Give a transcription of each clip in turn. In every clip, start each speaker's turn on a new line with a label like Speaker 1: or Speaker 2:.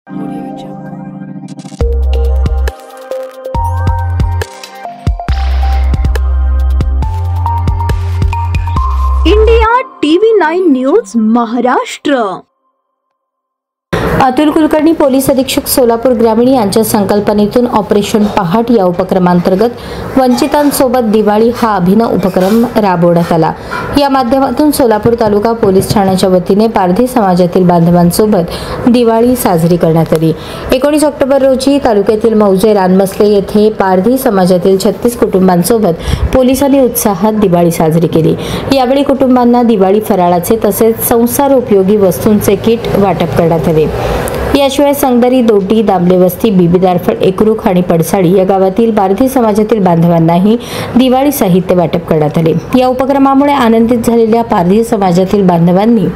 Speaker 1: India TV9 news Maharashtra.
Speaker 2: Atul Kulkarni police अधीक्षक सोलापूर ग्रामीण यांच्या संकल्पनेतून ऑपरेशन पहाट या उपक्रमांतर्गत वंचितांसोबत दिवाळी हा अभिनव उपक्रम राबवण्यात आला। या माध्यमातून सोलापूर तालुका पोलीस ठाण्याच्या वतीने पारधी समाजातील बांधवांसोबत दिवाळी साजरी करण्यात आली। 19 ऑक्टोबर रोजी तालुक्यातील मौजे रानमसले येथे पारधी समाजातील 36 कुटुंबांसोबत पोलिसांनी उत्साहात दिवाळी साजरी केली। यावेळी कुटुंबांना दिवाळी फराळाचे तसेच संसार उपयोगी वस्तूंचे किट वाटप करण्यात आले। याशिवाय संगदरी, दोड्डी, दामले वस्ती, बिबीदारफळ, एकरूख आणि पडसाळी या गावातील पारधी समाजातील बांधवांनाही दिवाळी साहित्य वाटप करण्यात आले। या उपक्रमामुळे आनंदित झालेल्या पारधी समाजातील बांधवांनी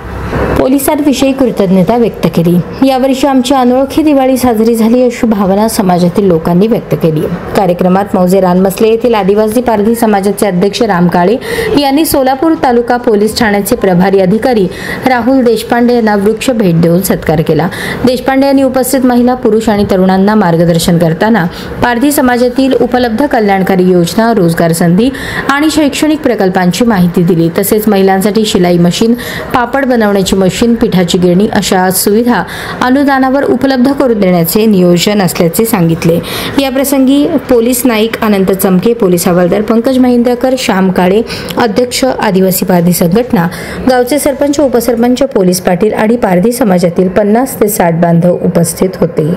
Speaker 2: पोलिसांविषयी कृतज्ञता व्यक्त केली। यावर्षी आमची अनोळखी दिवाळी साजरी झाली अशी भावना समाजातील लोकांनी व्यक्त केली। कार्यक्रमात मौजे रानमसले येथील आदिवासी पारधी समाजाचे अध्यक्ष राम काळे यांनी सोलापूर तालुका पोलीस ठाण्याचे प्रभारी अधिकारी राहुल देशपांडे यांना वृक्ष भेट देऊन सत्कार केला। देशपांडे यांनी उपस्थित महिला, पुरुष आणि तरुणांना मार्गदर्शन करताना पारधी समाजातील उपलब्ध कल्याणकारी योजना, रोजगार संधी आणि शैक्षणिक प्रकल्पांची माहिती दिली। तसेच महिलांसाठी शिलाई मशीन, पापड बनवण्याची मशीन, पिठाची गिरणी अशा सुविधा अनुदानावर उपलब्ध करून देण्याचे नियोजन असल्याचे सांगितले। या प्रसंगी पोलीस नाईक अनंत चमके, पोलीस हवालदार पंकज महेंद्रकर, श्याम काळे, अध्यक्ष आदिवासी पारधी संघटना, गावचे सरपंच, उपसरपंच, पोलीस पाटील आणि पारधी समाजातील 50 ते 60 बांधव उपस्थित होते।